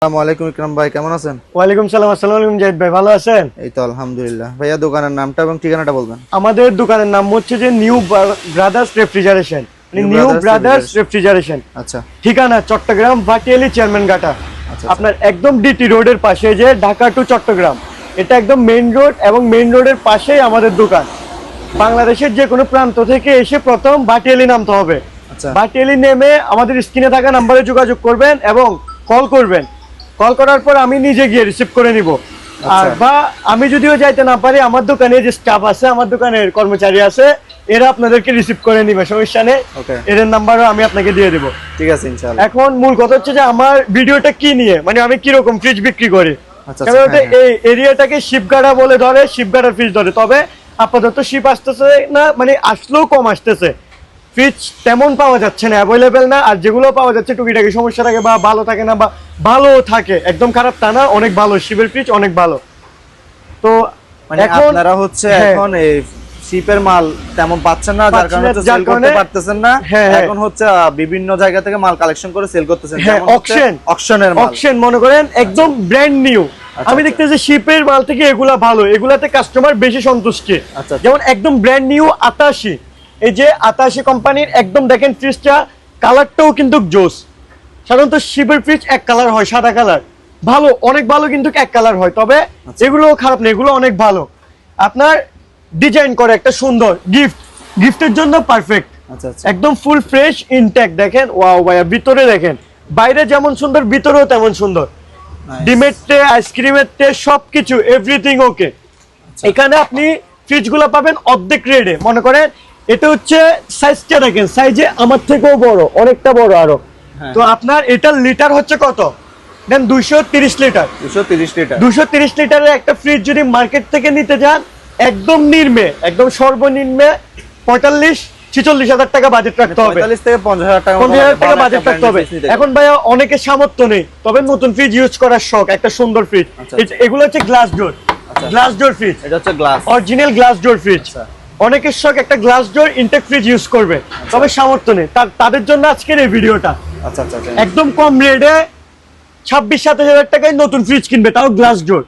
আসসালামু আলাইকুম ইকরাম ভাই, কেমন আছেন? ওয়ালাইকুম সালাম। আসসালামু আলাইকুম জাহিদ ভাই, ভালো আছেন? এই তো আলহামদুলিল্লাহ। ভাইয়া দোকানের নামটা এবং ঠিকানাটা বলবেন। আমাদের দোকানের নাম হচ্ছে যে new brothers refrigeration, new brothers refrigeration. আচ্ছা, ঠিকানা চট্টগ্রাম ভাটিয়ালি চেয়ারম্যান ঘাটা। আপনার একদম ডিটি রোডের পাশে, যে ঢাকা টু চট্টগ্রাম, এটা একদম মেইন রোড, এবং মেইন রোডের পাশেই আমাদের দোকান। বাংলাদেশের যে কোনো প্রান্ত থেকে এসে প্রথম ভাটিয়ালি নামতে হবে। ভাটিয়ালি নেমে আমাদের স্ক্রিনে থাকা নাম্বারে যোগাযোগ করবেন এবং কল করবেন। কল করার পর আমি নিজে গিয়ে রিসিভ করে নিব। আর বা আমি যদিও যাইতে না পারি, আমার দোকানে যে স্টাফ আছে, আমার দোকানের কর্মচারী আছে, এরা আপনাদেরকে রিসিভ করে নিবে, সমস্যা নেই। এদের নাম্বারও আমি আপনাকে দিয়ে দেব। ঠিক আছে ইনশাআল্লাহ। এখন মূল কথা হচ্ছে যে আমার ভিডিওটা কি নিয়ে, মানে আমি কি রকম ফ্রিজ বিক্রি করি। কারণ এই এরিয়াটাকে শিপগাড়া বলে ধরে, শিপগাড়ার ফ্রিজ ধরে। তবে আপাতত শিপ আসতেছে না, মানে আসলেও কম আসতেছে। ফ্রিজ তেমন পাওয়া যাচ্ছে না, অ্যাভেলেবেল না। আর যেগুলো পাওয়া যাচ্ছে টুকিটাকি সমস্যা থাকে বা ভালো থাকে না, বা ভালো থাকে, একদম খারাপ তা না, অনেক ভালো। শিপের ফ্রিজ অনেক ভালো। তো মানে আপনারা হচ্ছে এখন এই শিপের মাল তেমন পাচ্ছেন না, যার কারণে সেল করতে পারতেছেন না। এখন হচ্ছে বিভিন্ন জায়গা থেকে মাল কালেকশন করে সেল করতেছেন। অকশনের মাল, অকশন মনে করেন একদম ব্র্যান্ড নিউ। আমি দেখতেছি শিপের মাল থেকে এগুলা ভালো, এগুলাতে কাস্টমার বেশি সন্তুষ্টি। যেমন একদম ব্র্যান্ড নিউ 88, এই যে 88 কোম্পানির একদম দেখেন ফ্রিজটা, কালারটাও কিন্তু জোস। সাধারণত শিপের ফ্রিজ এক কালার হয়, সাদা কালার, ভালো, অনেক ভালো, কিন্তু এক কালার হয়। তবে এগুলো খারাপ না, এগুলো অনেক ভালো। আপনার ডিজাইন করে একটা সুন্দর গিফটের জন্য পারফেক্ট। একদম ফুল ফ্রেশ ইনটেক। দেখেন, ওয়াও ভাইয়া, ভিতরে দেখেন, বাইরে যেমন সুন্দর ভিতরেও তেমন সুন্দর। ডিমের ট্রে, আইসক্রিমের ট্রে, সবকিছু এভরিথিং ওকে। এখানে আপনি ফ্রিজগুলো পাবেন অর্ধেক রেটে। মনে করেন এটা হচ্ছে সাইজটা দেখেন, সাইজে আমার থেকেও বড়, অনেকটা বড় আরো। তো আপনার এটার লিটার হচ্ছে কত দেন? 230 লিটার। 230 লিটারের একটা ফ্রিজ যদি মার্কেট থেকে নিতে যান, একদম নিম্নে, একদম সর্বনিম্নে 45-46 হাজার টাকা বাজেট রাখতে হবে। 45 থেকে 50 হাজার টাকা বাজেট রাখতে হবে। এখন ভাইয়া অনেকের সামর্থ্য নেই, তবে নতুন ফ্রিজ ইউজ করার শখ, একটা সুন্দর ফ্রিজ। এগুলো হচ্ছে glass door, glass door fridge. এটা হচ্ছে glass, original glass door fridge. অনেকের শখ একটা গ্লাস ডোর ইনটেক ফ্রিজ ইউজ করবে, তবে সামর্থ্য নেই। তাদের জন্য আজকের এই ভিডিওটা। একদম কম রেটে 26-27 হাজার টাকায় নতুন ফ্রিজ কিনবে, তাও গ্লাস ডোর।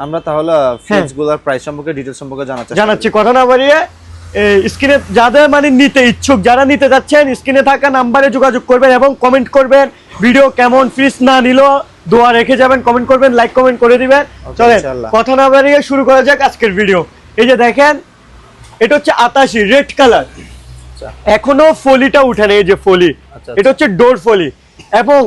আমরা তাহলে ফ্রিজগুলোর প্রাইস সম্পর্কে, ডিটেইলস সম্পর্কে জানাচ্ছি। কথা না বাড়িয়ে স্ক্রিনে যাদের মানে নিতে ইচ্ছুক, যারা নিতে যাচ্ছেন, স্ক্রিনে থাকা নাম্বারে যোগাযোগ করবেন এবং কমেন্ট করবেন ভিডিও কেমন, ফ্রিজ না নিলেও দোয়া রেখে যাবেন, কমেন্ট করবেন, লাইক কমেন্ট করে দিবেন। চলেন কথা না বাড়িয়ে শুরু করা যাক আজকের ভিডিও। এই যে দেখেন, এটা হচ্ছে 88 রেড কালার, এখনো ফলিটা উঠে না। এই যে ফলি, এটা হচ্ছে ডোর ফলি, এবং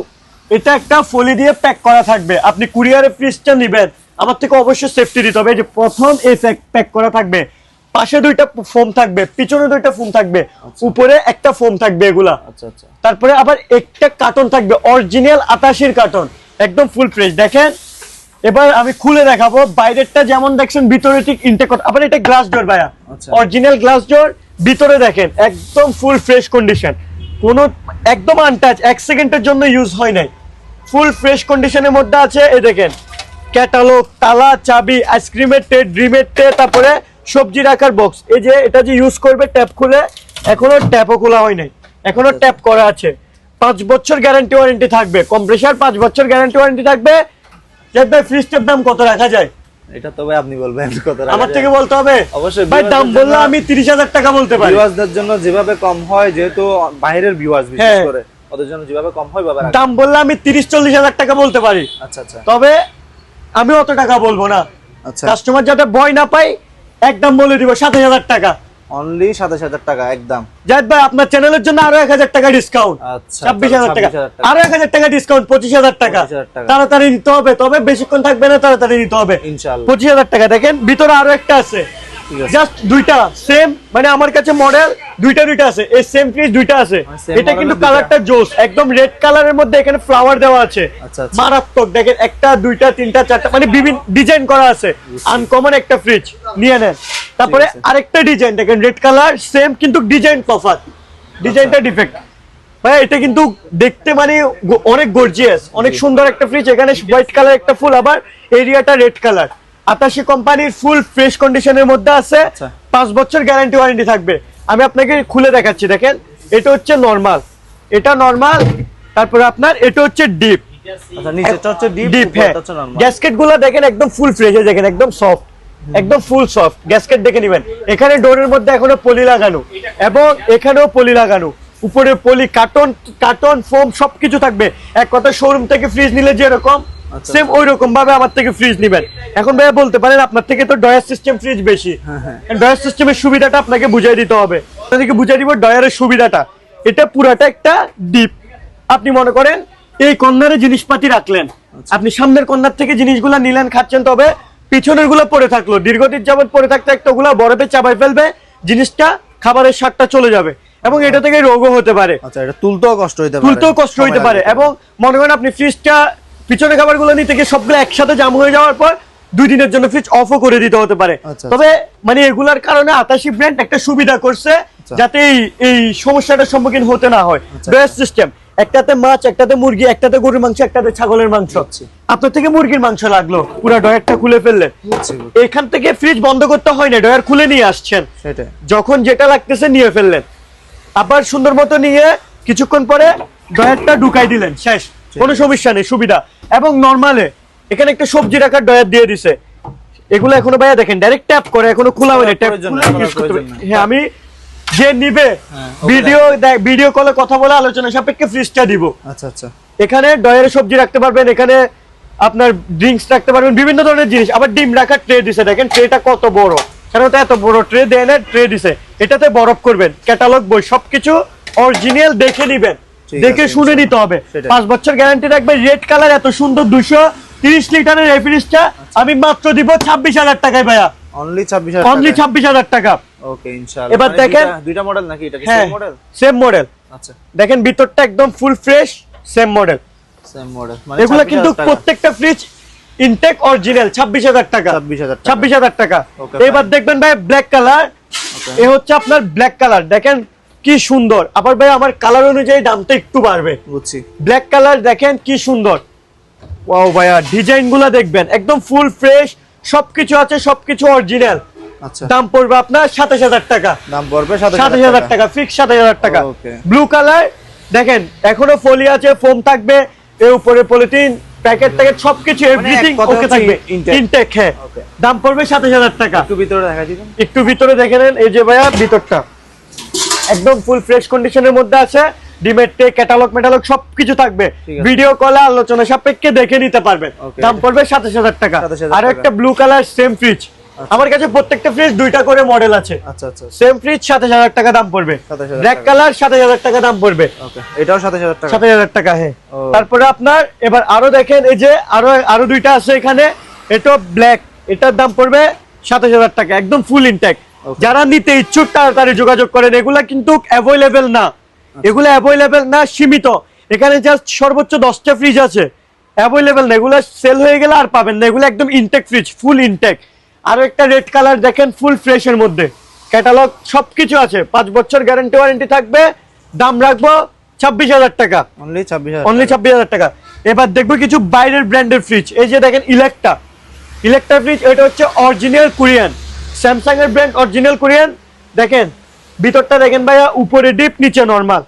এটা একটা ফলি দিয়ে প্যাক করা থাকবে। আপনি কুরিয়ারে ফ্রিজটা নিবেন, আমার থেকে অবশ্যই সেফটি দিতে হবে। এই যে প্রথম এই প্যাক করা থাকবে, পাশে দুইটা ফোম থাকবে, পিছনে দুইটা ফোম থাকবে, উপরে একটা ফোম থাকবে, এগুলা। তারপরে আবার একটা কার্টন থাকবে, অরিজিনাল 88 কার্টন, একদম ফুল ফ্রেশ। দেখেন, এবার আমি খুলে দেখাবো। বাইরেরটা যেমন দেখছেন, ভিতরে ঠিক ইনটেক। আবার এটা গ্লাস ডোর ভাইয়া, অরিজিনাল গ্লাস ডোর। ভিতরে দেখেন একদম ফুল ফ্রেশ কন্ডিশন, কোনো একদম আনটাচ, 1 সেকেন্ডের জন্য ইউজ হয় নাই, ফুল ফ্রেশ কন্ডিশনের মধ্যে আছে। এই দেখেন ক্যাটালগ, তালা, চাবি, আইসক্রিমের ট্রে, ড্রিমের ট্রে, তারপরে সবজি রাখার বক্স। এই যে এটা যে ইউজ করবে, ট্যাপ খুলে, এখনো ট্যাপও খোলা হয় নাই, এখনো ট্যাপ করা আছে। 5 বছর গ্যারান্টি ওয়ারেন্টি থাকবে, কম্প্রেসার 5 বছর গ্যারান্টি ওয়ারেন্টি থাকবে। ভাই ফ্রিজটার দাম কত রাখা যায়? এটা তো ভাই আপনি বলবেন কত রাখা যায়, আমার থেকে বলতে হবে। অবশ্যই ভাই দাম বললে আমি 30 হাজার টাকা বলতে পারি। ভিউয়ারদের জন্য যেভাবে কম হয়, যেহেতু বাইরের ভিউয়ার্স বিশেষ করে, ওদের জন্য যেভাবে কম হয় বাবা, দাম বললে আমি 30-40 হাজার টাকা বলতে পারি। তবে আমি অত টাকা বলবো না। কাস্টমার যাতে ভয় না পাই, একদম বলে দিব 27 হাজার টাকা, অনলি 27 হাজার টাকা একদম। জাহিদ ভাই, আপনার চ্যানেলের জন্য আরো 1 হাজার টাকা ডিসকাউন্ট, 26 হাজার টাকা, আরো 1 হাজার টাকা ডিসকাউন্ট, 25 হাজার টাকা। তাড়াতাড়ি নিতে হবে, তবে বেশিক্ষণ থাকবে না, তাড়াতাড়ি নিতে হবে ইনশাআল্লাহ। 25 হাজার টাকা। দেখেন ভিতরে আরো একটা আছে, জাস্ট দুইটা সেম, মানে আমার কাছে মডেল দুইটা আছে, এই সেম ফ্রিজ দুইটা আছে। এটা কিন্তু কালারটা জোস, একদম রেড কালারের মধ্যে এখানে ফ্লাওয়ার দেওয়া আছে, মারাত্মক। দেখেন একটা, দুইটা, তিনটা, চারটা, মানে বিভিন্ন ডিজাইন করা আছে। আনকমন একটা ফ্রিজ, নিয়ে নেন। তারপরে আরেকটা ডিজাইন দেখেন, রেড কালার সেম, কিন্তু ডিজাইন তফাৎ, ডিজাইনটা ডিফেক্ট। ভাই এটা কিন্তু দেখতে মানে অনেক গর্জিয়াস, অনেক সুন্দর একটা ফ্রিজ। এখানে হোয়াইট কালার একটা ফুল, আবার এরিয়াটা রেড কালার। 88 কোম্পানির ফুল ফ্রেশ কন্ডিশনের মধ্যে আছে, 5 বছর গ্যারান্টি ওয়ারেন্টি থাকবে। আমি আপনাকে খুলে দেখাচ্ছি। দেখেন এটা হচ্ছে নরমাল, এটা নরমাল, তারপরে আপনার এটা হচ্ছে ডিপ। আচ্ছা নিচেরটা হচ্ছে ডিপ, উপরটা হচ্ছে নরমাল। গ্যাসকেট গুলো দেখেন একদম ফুল ফ্রেশ, দেখেন একদম সফট, একদম ফুল সফট গ্যাসকেট দেখে নেবেন। এখানে ডোরের মধ্যে এখনো পলি লাগানো এবং এখানেও পলি লাগানো, উপরে পলি, কার্টন ফোম সবকিছু থাকবে। এক কথা শোরুম থেকে ফ্রিজ নিলে যেরকম সেম ওই রকম ভাবে আমার থেকে ফ্রিজ নিবেন। এখন ভাইয়া বলতে পারেন আপনার থেকে তো ডয়ার সিস্টেম ফ্রিজ বেশি, ডয়ার সিস্টেমের সুবিধাটা আপনাকে বুঝাই দিতে হবে। আপনাদেরকে বুঝাই দিব ডয়ারের সুবিধাটা। এটা পুরাটা একটা ডিপ। আপনি মনে করেন এই কর্নারে জিনিসপাতি রাখলেন, আপনি সামনের কর্নার থেকে জিনিসগুলো নিলেন খাচ্ছেন, তবে পিছনের গুলো পড়ে থাকলো, দীর্ঘদিন যাবত পড়ে থাকতে একটা ওগুলা বরফে চাপাই ফেলবে, জিনিসটা খাবারের স্বাদটা চলে যাবে এবং এটা থেকে রোগও হতে পারে। আচ্ছা এটা তুলতেও কষ্ট হতে পারে, এবং মনে করেন আপনি ফ্রিজটা পিছনে খাবারগুলো নিতে গিয়ে সবগুলো একসাথে জাম হয়ে যাওয়ার পর 2 দিনের জন্য ফ্রিজ অফও করে দিতে হতে পারে। তবে মানে এগুলার কারণে আতাশি ব্র্যান্ড একটা সুবিধা করছে যাতে এই সমস্যাটার সম্মুখীন হতে না হয়। ডয়ার সিস্টেম, একটাতে মাছ, একটাতে মুরগি, একটাতে গরুর মাংস, একটাতে ছাগলের মাংস। আপনার থেকে মুরগির মাংস লাগলো, পুরো ডয়ারটা খুলে ফেললেন, এখান থেকে ফ্রিজ বন্ধ করতে হয় না, ডয়ার খুলে নিয়ে আসছেন, যখন যেটা লাগতেছে নিয়ে ফেললেন, আবার সুন্দর মতো নিয়ে কিছুক্ষণ পরে ডয়ারটা ঢুকাই দিলেন, শেষ, কোনো সমস্যা নেই, সুবিধা। এবং নরমালে এখানে একটা সবজি রাখার ডয়ার দিয়ে দিছে। এগুলো এখনো ভাইয়া দেখেন ডাইরেক্ট ট্যাপ করে, এখনো খোলা হয়নি, ট্যাপ ইউজ করতে পারেন। হ্যাঁ, আমি যে নিবে ভিডিও কলে কথা বলে আলোচনা সাপেক্ষে ফ্রিজটা দিব। আচ্ছা আচ্ছা, এখানে ডয়ারে সবজি রাখতে পারবেন, এখানে আপনার ড্রিঙ্কস রাখতে পারবেন, বিভিন্ন ধরনের জিনিস। আবার ডিম রাখার ট্রে দিছে, দেখেন ট্রেটা কত বড়, সাধারণত এত বড় ট্রে দেয় না, ট্রে দিছে। এটাতে বরফ করবেন, ক্যাটালগ বই সবকিছু অরিজিনাল দেখে নিবেন, দেখে শুনে নিতে হবে। 5 বছর গ্যারান্টি রাখবে। রেড কালার এত সুন্দর 230 লিটারের এই ফ্রিজটা আমি মাত্র দিব 26,000 টাকায় ভাইয়া, অনলি 26,000 টাকা। ওকে ইনশাআল্লাহ। এবার দেখেন দুইটা মডেল নাকি, এটা কি সেম মডেল? Same model. আচ্ছা দেখেন ভিতরটা একদম ফুল ফ্রেশ, সেম মডেল। মানে এগুলা কিন্তু প্রত্যেকটা ফ্রিজ ইনটেক অরিজিনাল 26,000 টাকা, 26,000 টাকা। এবার দেখবেন ভাই ব্ল্যাক কালার, এ হচ্ছে আপনার ব্ল্যাক কালার, দেখেন কি সুন্দর। আবার ভাই আমার কালার অনুযায়ী দামটা একটু বাড়বে, বুঝছি। ব্ল্যাক কালার দেখেন কি সুন্দর, ওয়াও ভাইয়া, ডিজাইনগুলো দেখবেন একদম ফুল ফ্রেশ, সবকিছু আছে, সবকিছু অরিজিনাল। আচ্ছা, দাম পড়বে আপনার 27,000 টাকা, দাম পড়বে 27,000 টাকা, ফিক্স 27,000 টাকা। ব্লু কালার দেখেন এখনো ফলি আছে, ফোম থাকবে, এর উপরে পলিথিন প্যাকেট সবকিছু এভরিথিং ওকে থাকবে, ইনটেক। হ্যাঁ, দাম পড়বে 27,000 টাকা। একটু ভিতরে দেখা দিবেন, একটু ভিতরে দেখে নেন। এই যে ভাইয়া ভিতরটা একদম ফুল ফ্রেশ কন্ডিশনের মধ্যে আছে, ডিমের টে, ক্যাটালগ মেটালগ সবকিছু থাকবে, ভিডিও কলে আলোচনা সাপেক্ষে দেখে নিতে পারবেন। দাম পড়বে 27,000 টাকা। আর একটা ব্লু কালার সেম ফ্রিজ, আমার কাছে প্রত্যেকটা ফ্রিজ 2টা করে মডেল আছে। আচ্ছা আচ্ছা, সেম ফ্রিজ 27,000 টাকা দাম পড়বে, ব্ল্যাক কালার 27,000 টাকা দাম পড়বে। ওকে, এটাও 27,000 টাকা, 27,000 টাকা। হ্যাঁ, তারপরে আপনার এবার আরো দেখেন, এই যে আরো 2টা আছে এখানে, এটা ব্ল্যাক, এটার দাম পড়বে 27,000 টাকা, একদম ফুল ইনটেক। যারা নিতে ইচ্ছুক তাড়াতাড়ি যোগাযোগ করেন। এগুলা কিন্তু অ্যাভেলেবেল না, এগুলা অ্যাভেলেবেল না, সীমিত। এখানে জাস্ট সর্বোচ্চ 10টা ফ্রিজ আছে, অ্যাভেলেবেল না। এগুলা সেল হয়ে গেলে আর পাবেন না, এগুলো একদম ইনটেক ফ্রিজ, ফুল ইনটেক। আরো একটা রেড কালার দেখেন, ফুল ফ্রেশ এর মধ্যে, ক্যাটালগ সবকিছু আছে, 5 বছর গ্যারান্টি ওয়ারেন্টি থাকবে। দাম রাখবো 26,000 টাকা, অনলি 26,000 টাকা। এবার দেখবো কিছু বাইরের ব্র্যান্ডের ফ্রিজ। এই যে দেখেন ইলেকট্রা ফ্রিজ, এটা হচ্ছে অরিজিনাল কোরিয়ান, স্যামসাং এর ব্র্যান্ড, অরিজিনাল কোরিয়ান। দেখেন ভিতরটা দেখেন ভাইয়া, উপরে ডিপ, নিচে নরমাল,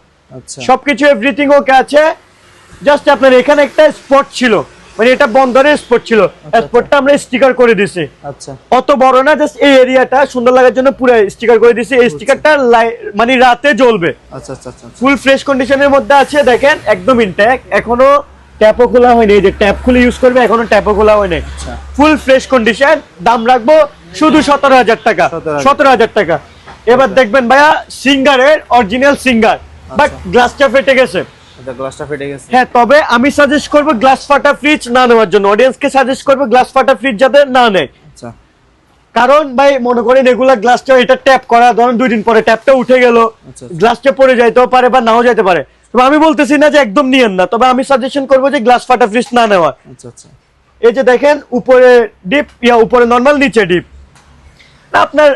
সবকিছু এভরিথিং ওকে আছে। জাস্ট আপনার এখানে একটা স্পট ছিল, মানে এটা বন্ধনের স্পট ছিল, স্পটটা আমরা স্টিকার করে দিছি। আচ্ছা, অত বড় না, জাস্ট এই এরিয়াটা সুন্দর লাগার জন্য পুরো স্টিকার করে দিছি। এই স্টিকারটা মানে রাতে জ্বলবে। আচ্ছা আচ্ছা, ফুল ফ্রেশ কন্ডিশনের মধ্যে আছে, দেখেন একদম ইনটেক, এখনো ট্যাপও খোলা হয়নি। এই যে ট্যাপ খুলে ইউজ করবে, এখনো ট্যাপও খোলা হয়নি, ফুল ফ্রেশ কন্ডিশন। দাম রাখবো শুধু 17,000 টাকা, 17,000 টাকা। এবার দেখবেন ভাইয়া সিঙ্গারের অরিজিনাল সিঙ্গার, বাট গ্লাসটা ফেটে গেছে। হ্যাঁ, তবে আমি সাজেস্ট করব গ্লাস ফাটা ফ্রিজ না নেওয়ার জন্য, অডিয়েন্সকে সাজেস্ট করব গ্লাস ফাটা ফ্রিজ যাতে না নেয়। কারণ ভাই মনে করেন এগুলা গ্লাসটা, এটা ট্যাপ করা, ধরুন 2 দিন পরে ট্যাপটা উঠে গেল, গ্লাসটা পড়ে যাইতেও পারে বা নাও যেতে পারে। তবে আমি বলতেছি না যে একদম নিয়েন না, তবে আমি সাজেশন করবো যে গ্লাস ফাটা ফ্রিজ না নেওয়া। এই যে দেখেন উপরে ডিপ, উপরে নরমাল, নিচে ডিপ। আপনার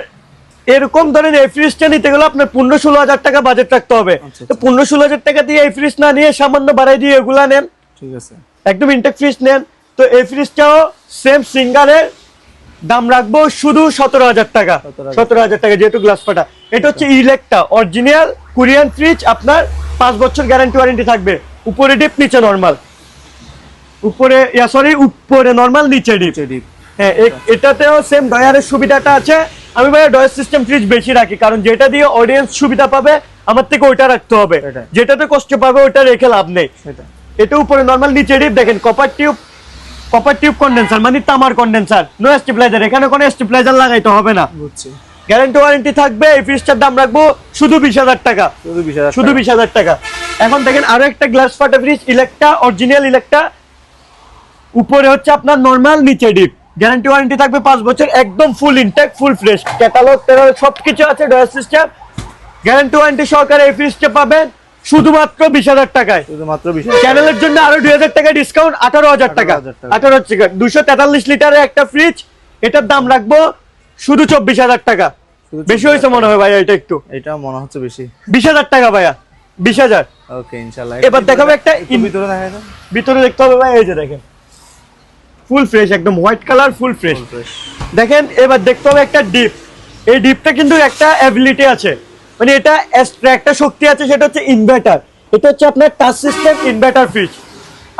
এরকম ধরেন এই ফ্রিজটা নিতে গেলে আপনার 15-16 টাকা বাজেট রাখতে হবে। তো 15-16 টাকা দিয়ে এই ফ্রিজ না নিয়ে সামান্য বাড়াই দিয়ে এগুলা নেন, ঠিক আছে, একদম ইনটেক ফ্রিজ নেন। তো এই ফ্রিজটাও সেম সিঙ্গারের, দাম রাখবো শুধু 17,000 টাকা, 17,000 টাকা, যেহেতু গ্লাস ফাটা। এটা হচ্ছে ইলেকট্রা অরিজিনাল কোরিয়ান ফ্রিজ, আপনার 5 বছর গ্যারান্টি ওয়ারেন্টি থাকবে, উপরে ডিপ, নিচে নরমাল। উপরে সরি উপরে নরমাল নিচে ডিপ। হ্যাঁ এটাতেও সেম ডয়ারের সুবিধাটা আছে। আমি ভাই ডয়ার সিস্টেম ফ্রিজ বেশি রাখি, কারণ যেটা দিয়ে অডিয়েন্স সুবিধা পাবে আমার থেকে ওইটা রাখতে হবে, যেটাতে কষ্ট পাবে ওইটা রেখে লাভ নেই। এটা উপরে নরমাল নিচে ডিপ। দেখেন কপার টিউব কন্ডেন্সার, মানে তামার কন্ডেন্সার, নো স্টেবিলাইজার, এখানে কোনো স্টেবিলাইজার লাগাইতে হবে না। গ্যারান্টি ওয়ারেন্টি থাকবে। এই ফ্রিজটার দাম রাখবো শুধু 20,000 টাকা, শুধু 20,000 টাকা। এখন দেখেন আরো একটা গ্লাস ফাটা ফ্রিজ, ইলেকট্রা, অরিজিনাল ইলেকট্রা, উপরে হচ্ছে আপনার নরমাল, নিচে ডিপ। গ্যারান্টি ওয়ারেন্টি থাকবে 5 বছর, একদম ফুল ইনটেক, ফুল ফ্রেশ, ক্যাটালগ সবকিছু আছে, ডয়ার সিস্টেম গ্যারান্টি ওয়ারেন্টি সহকারে এই ফ্রিজটা পাবেন শুধুমাত্র 20,000 টাকায়। শুধুমাত্র 20,000। চ্যানেলের জন্য আরো 2,000 টাকা ডিসকাউন্ট, 18,000 টাকা। 18,000 টাকা 243 লিটারের একটা ফ্রিজ, এটার দাম রাখবো শুধু 24,000 টাকা। বেশি হয়েছে মনে হয় ভাইয়া, এটা মনে হচ্ছে বেশি। 20,000 টাকা ভাইয়া, 20,000। ওকে ইনশাআল্লাহ। এবার দেখাবো একটা ভিতরে, দেখা যায় ভিতরে দেখতে হবে ভাই। এই যে দেখেন ফুল ফ্রেশ, একদম হোয়াইট কালার, ফুল ফ্রেশ। দেখেন এবার দেখতে হবে একটা ডিপ। এই ডিপটা কিন্তু একটা অ্যাবিলিটি আছে, মানে এটা একটা শক্তি আছে, সেটা হচ্ছে ইনভার্টার। এটা হচ্ছে আপনার টাচ সিস্টেম ইনভার্টার ফ্রিজ।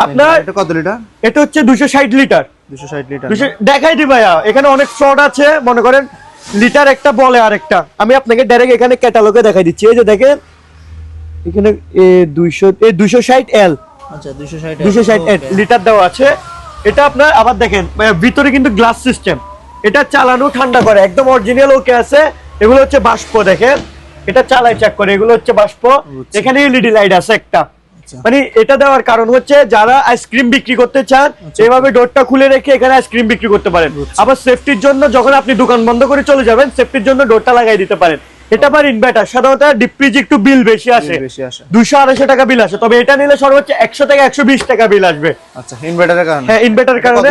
আপনার এটা কত লিটার? এটা হচ্ছে 260 লিটার। 260 লিটার দেখাই দি ভাইয়া, এখানে অনেক শর্ট আছে, মনে করেন লিটার একটা বলে আরেকটা। আমি আপনাকে ডাইরেক্ট এখানে ক্যাটালগে দেখাই দিচ্ছি। এই যে দেখেন এখানে 260 এল, আচ্ছা 260 লিটার দেওয়া আছে। এটা আপনার আবার দেখেন ভিতরে কিন্তু গ্লাস সিস্টেম, এটা চালানো ঠান্ডা করে, একদম অরিজিনাল ওকে আছে। এগুলো হচ্ছে বাষ্প, দেখেন এটা চালাই চেক করে, এগুলো হচ্ছে বাষ্প। এখানে এলইডি লাইট আছে একটা, মানে এটা দেওয়ার কারণ হচ্ছে যারা আইসক্রিম বিক্রি করতে চান এইভাবে ডোরটা খুলে রেখে এখানে আইসক্রিম বিক্রি করতে পারেন। আবার সেফটির জন্য যখন আপনি দোকান বন্ধ করে চলে যাবেন, সেফটির জন্য ডোরটা লাগাই দিতে পারেন। এটা আবার ইনভার্টার, সাধারণত ডিপ ফ্রিজ একটু বিল বেশি আসে, 200-250 টাকা বিল আসে, তবে এটা নিলে সর্বোচ্চ 100 থেকে 120 টাকা বিল আসবে। আচ্ছা ইনভার্টারের কারণে? হ্যাঁ ইনভার্টারের কারণে।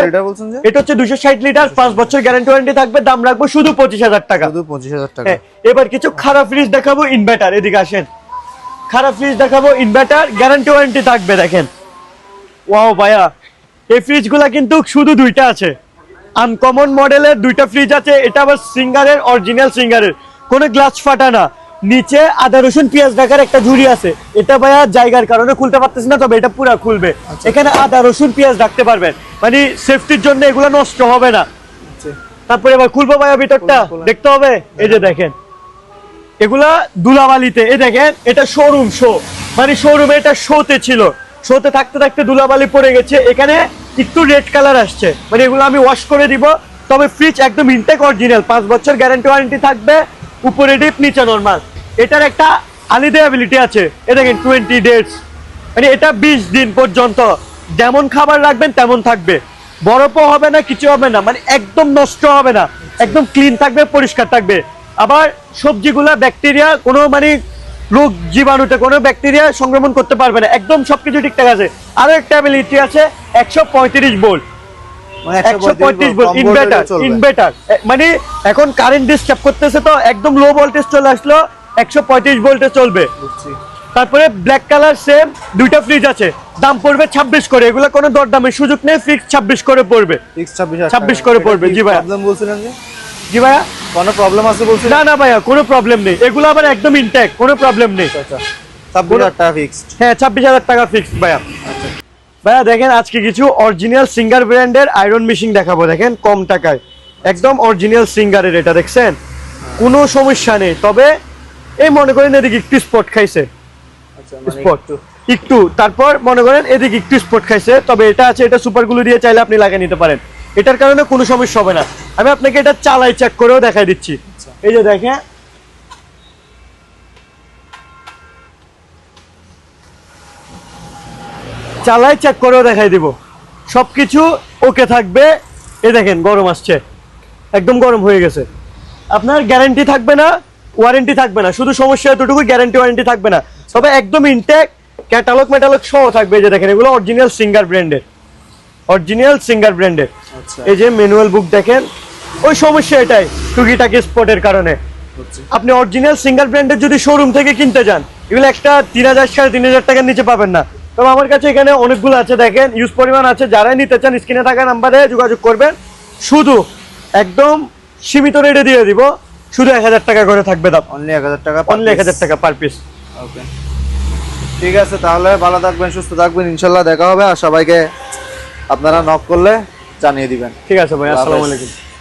এটা হচ্ছে 260 লিটার, 5 বছর গ্যারান্টি ওয়ারেন্টি থাকবে। দাম রাখবো শুধু 25,000 টাকা, শুধু 25,000 টাকা। এবার কিছু খারাপ ফ্রিজ দেখাবো, ইনভার্টার, এদিকে আসেন। খারাপ ফ্রিজ দেখাবো, ইনভার্টার, গ্যারান্টি ওয়ারেন্টি থাকবে। দেখেন ওয়াও ভাইয়া, এই ফ্রিজগুলা কিন্তু শুধু দুইটা আছে, আনকমন মডেলের দুইটা ফ্রিজ আছে। এটা আবার সিঙ্গারের, অরিজিনাল সিঙ্গারের, কোনো গ্লাস ফাটা না। নিচে আদা রসুন পেঁয়াজ রাখার একটা ঝুড়ি আছে, এটা ভাইয়া জায়গার কারণে খুলতে পারতেছি না, তবে এটা পুরো খুলবে। এখানে আদা রসুন পেঁয়াজ রাখতে পারবেন, মানে সেফটির জন্য এগুলো নষ্ট হবে না। তারপরে এবার খুলবো ভাইয়া ভিতরটা, দেখতে হবে। এই যে দেখেন এগুলা ধুলাবালিতে, এই দেখেন এটা শোরুম শো, মানে শোরুমে এটা শোতে ছিল, শোতে থাকতে থাকতে ধুলাবালি পড়ে গেছে, এখানে একটু রেড কালার আসছে, মানে এগুলো আমি ওয়াশ করে দিব। তবে ফ্রিজ একদম ইনটেক অরিজিনাল, 5 বছর গ্যারান্টি ওয়ারেন্টি থাকবে। উপরে ডিপ, নিচে নরমাল। এটার একটা আলাদা অ্যাবিলিটি আছে, এ দেখেন 20 ডেজ, মানে এটা 20 দিন পর্যন্ত যেমন খাবার রাখবেন তেমন থাকবে, বরফও হবে না, কিছু হবে না, মানে একদম নষ্ট হবে না, একদম ক্লিন থাকবে, পরিষ্কার থাকবে। আবার সবজিগুলা ব্যাকটেরিয়া কোনো মানে রোগ জীবাণুতে কোনো ব্যাকটেরিয়া সংক্রমণ করতে পারবে না, একদম সবকিছু ঠিকঠাক আছে। আরো একটা অ্যাবিলিটি আছে 135 ভোল্ট, 135 ভোল্ট ইনভার্টার, মানে এখন কারেন্ট ডিস্টার্ব করতেছে তো একদম লো ভোল্টেজ চলে আসলো, 135 ভোল্টে চলবে। তারপরে ব্ল্যাক কালার সেম দুইটা ফ্রিজ আছে, দাম পড়বে 26 করে, এগুলো কোনো দরদামের সুযোগ নেই, ফিক্স 26 করে পড়বে, 26 করে পড়বে। জি ভাইয়া, প্রবলেম বলছিলেন যে? জি ভাইয়া, কোনো প্রবলেম আছে বলছিলেন? না না ভাইয়া, কোনো প্রবলেম নেই, এগুলো আবার একদম ইনটেক, কোনো প্রবলেম নেই। আচ্ছা 26,000 টাকা ফিক্সড? হ্যাঁ 26,000 টাকা ফিক্সড ভাইয়া। ভাইয়া দেখেন আজকে কিছু অরিজিনাল সিঙ্গার ব্র্যান্ডের আয়রন মেশিন দেখাবো, দেখেন কম টাকায়, একদম অরিজিনাল সিঙ্গারের। এটা দেখছেন কোনো সমস্যা নেই, তবে এই মনে করেন এদিকে একটু স্পট খাইছে, স্পট একটু, তারপর মনে করেন এদিকে একটু স্পট খাইছে, তবে এটা আছে, এটা সুপার গ্লু দিয়ে চাইলে আপনি লাগিয়ে নিতে পারেন, এটার কারণে কোনো সমস্যা হবে না। আমি আপনাকে এটা চালাই চেক করেও দেখাই দিচ্ছি। এই যে দেখেন চালাই চেক করেও দেখাই দিব, সবকিছু ওকে থাকবে। এই দেখেন গরম আসছে, একদম গরম হয়ে গেছে। আপনার গ্যারান্টি থাকবে না, ওয়ারেন্টি থাকবে না, শুধু সমস্যা এতটুকু, গ্যারান্টি ওয়ারেন্টি থাকবে না, তবে একদম ইনটেক, ক্যাটালগ মেটালগ সহ থাকবে। এই যে দেখেন এগুলো অরিজিনাল সিঙ্গার ব্র্যান্ডের, অরিজিনাল সিঙ্গার ব্র্যান্ডের। এই যে ম্যানুয়াল বুক দেখেন, ওই সমস্যা এটাই টুকিটাকি স্পটের কারণে। আপনি অরিজিনাল সিঙ্গার ব্র্যান্ডের যদি শোরুম থেকে কিনতে যান, এগুলো একটা 3,000 3,500 টাকার নিচে পাবেন না, তবে আমার কাছে এখানে অনেকগুলো আছে, দেখেন ইউজ পরিমাণ আছে। যারাই নিতে চান স্ক্রিনে থাকা নাম্বারে যোগাযোগ করবেন, শুধু একদম সীমিত রেটে দিয়ে দিব, শুধু 1,000 টাকা করে থাকবে দাম, অনলি 1,000 টাকা, অনলি 1,000 টাকা পার পিস। ওকে ঠিক আছে, তাহলে ভালো থাকবেন, সুস্থ থাকবেন, ইনশাল্লাহ দেখা হবে। আর সবাইকে আপনারা নক করলে জানিয়ে দিবেন। ঠিক আছে ভাই, আল্লাহ আসসালামু হাফেজ। আলাইকুম।